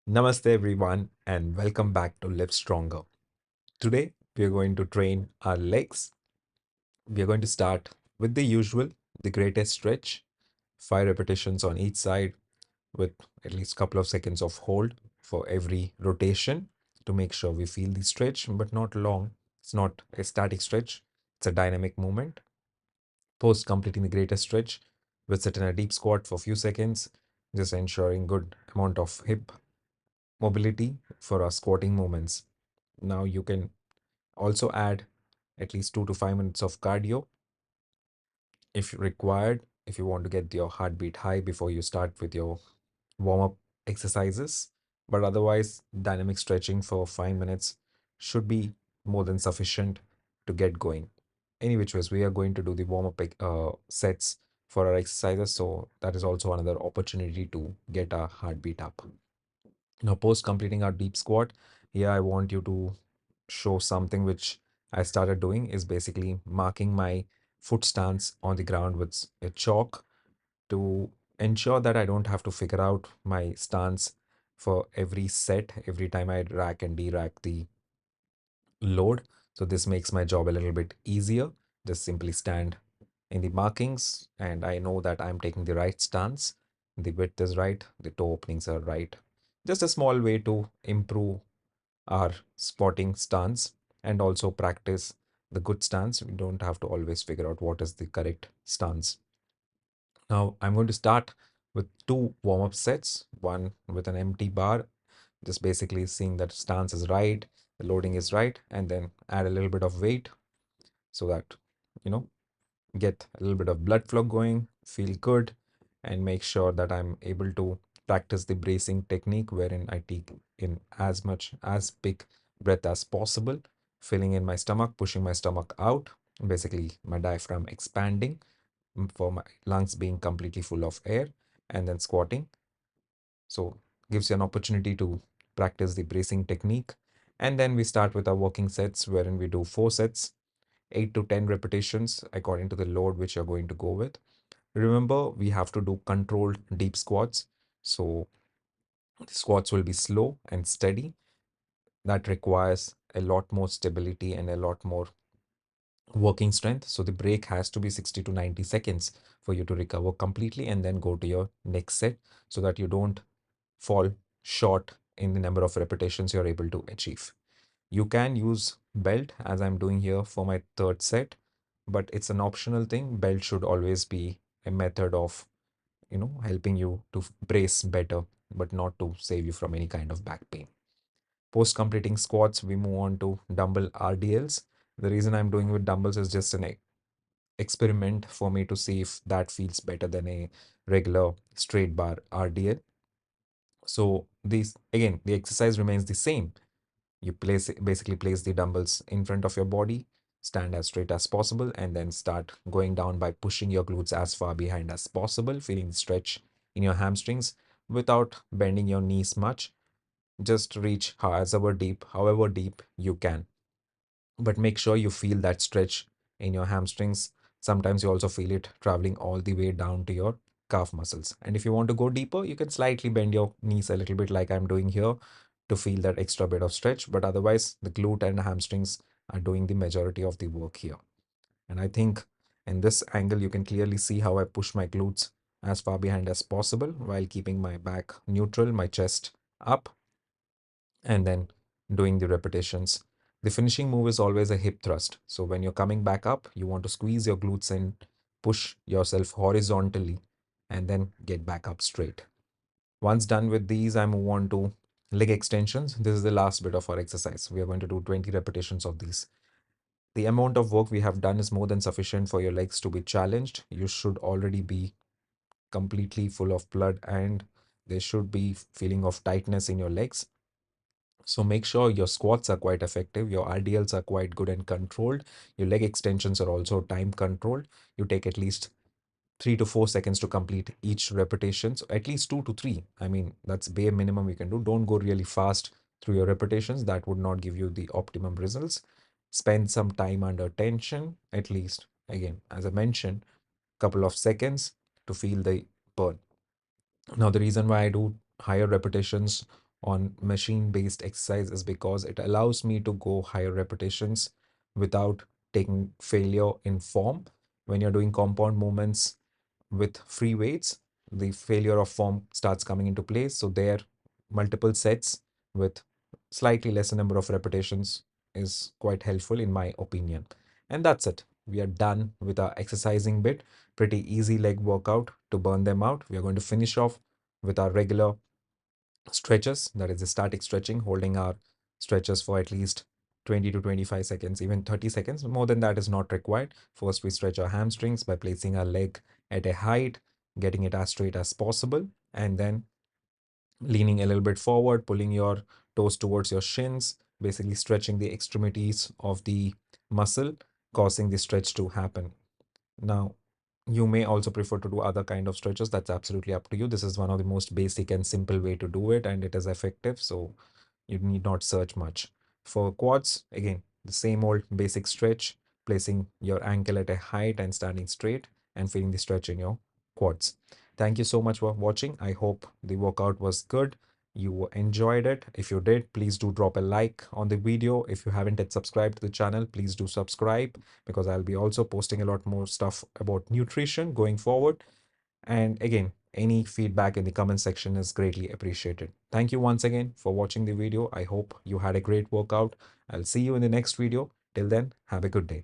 Namaste, everyone, and welcome back to LiveStronger. Today, we are going to train our legs. We are going to start with the usual, the greatest stretch, 5 repetitions on each side with at least a couple of seconds of hold for every rotation to make sure we feel the stretch, but not long. It's not a static stretch, it's a dynamic movement. Post completing the greatest stretch, we'll sit in a deep squat for a few seconds, just ensuring good amount of hip mobility for our squatting movements. Now you can also add at least 2 to 5 minutes of cardio if required, if you want to get your heartbeat high before you start with your warm up exercises. But otherwise, dynamic stretching for 5 minutes should be more than sufficient to get going. Any which ways, we are going to do the warm up sets for our exercises, so that is also another opportunity to get our heartbeat up. Now, post completing our deep squat, here I want you to show something which I started doing is basically marking my foot stance on the ground with a chalk to ensure that I don't have to figure out my stance for every set, every time I rack and de-rack the load. So this makes my job a little bit easier. Just simply stand in the markings and I know that I'm taking the right stance. The width is right, the toe openings are right. Just a small way to improve our spotting stance and also practice the good stance. We don't have to always figure out what is the correct stance. Now I'm going to start with two warm-up sets, one with an empty bar, just basically seeing that stance is right, the loading is right, and then add a little bit of weight so that, you know, get a little bit of blood flow going, feel good, and make sure that I'm able to practice the bracing technique wherein I take in as much as big breath as possible, filling in my stomach, pushing my stomach out, basically my diaphragm expanding for my lungs being completely full of air, and then squatting. So gives you an opportunity to practice the bracing technique. And then we start with our working sets wherein we do 4 sets, 8 to 10 repetitions according to the load which you're going to go with. Remember, we have to do controlled deep squats. So the squats will be slow and steady. That requires a lot more stability and a lot more working strength. So the break has to be 60 to 90 seconds for you to recover completely and then go to your next set so that you don't fall short in the number of repetitions you're able to achieve. You can use belt as I'm doing here for my third set, but it's an optional thing. Belt should always be a method of, helping you to brace better, but not to save you from any kind of back pain. Post completing squats, we move on to dumbbell RDLs. The reason I'm doing with dumbbells is just an experiment for me to see if that feels better than a regular straight bar RDL. So these again, the exercise remains the same. You basically place the dumbbells in front of your body, stand as straight as possible, and then start going down by pushing your glutes as far behind as possible, feeling the stretch in your hamstrings without bending your knees much. Just reach however deep you can. But make sure you feel that stretch in your hamstrings. Sometimes you also feel it traveling all the way down to your calf muscles. And if you want to go deeper, you can slightly bend your knees a little bit like I'm doing here to feel that extra bit of stretch. But otherwise, the glute and hamstrings are doing the majority of the work here. And I think in this angle, you can clearly see how I push my glutes as far behind as possible while keeping my back neutral, my chest up, and then doing the repetitions. The finishing move is always a hip thrust. So when you're coming back up, you want to squeeze your glutes and push yourself horizontally and then get back up straight. Once done with these, I move on to leg extensions. This is the last bit of our exercise. We are going to do 20 repetitions of these. The amount of work we have done is more than sufficient for your legs to be challenged. You should already be completely full of blood and there should be feeling of tightness in your legs. So make sure your squats are quite effective, your RDLs are quite good and controlled, your leg extensions are also time controlled. You take at least 3 to 4 seconds to complete each repetition. So at least 2 to 3. I mean, that's bare minimum you can do. Don't go really fast through your repetitions. That would not give you the optimum results. Spend some time under tension, at least, again, as I mentioned, couple of seconds to feel the burn. Now, the reason why I do higher repetitions on machine-based exercise is because it allows me to go higher repetitions without taking failure in form. When you're doing compound movements with free weights, the failure of form starts coming into place. So there, multiple sets with slightly lesser number of repetitions is quite helpful in my opinion. And that's it. We are done with our exercising bit. Pretty easy leg workout to burn them out. We are going to finish off with our regular stretches, that is the static stretching, holding our stretches for at least 20 to 25 seconds, even 30 seconds. More than that is not required. First, we stretch our hamstrings by placing our leg at a height, getting it as straight as possible, and then leaning a little bit forward, pulling your toes towards your shins, basically stretching the extremities of the muscle, causing the stretch to happen. Now, you may also prefer to do other kind of stretches. That's absolutely up to you. This is one of the most basic and simple way to do it, and it is effective. So you need not search much. For quads, again, the same old basic stretch, placing your ankle at a height and standing straight and feeling the stretch in your quads. Thank you so much for watching. I hope the workout was good. You enjoyed it. If you did, please do drop a like on the video. If you haven't yet subscribed to the channel, please do subscribe, because I'll be also posting a lot more stuff about nutrition going forward. And again, any feedback in the comment section is greatly appreciated. Thank you once again for watching the video. I hope you had a great workout. I'll see you in the next video. Till then, have a good day.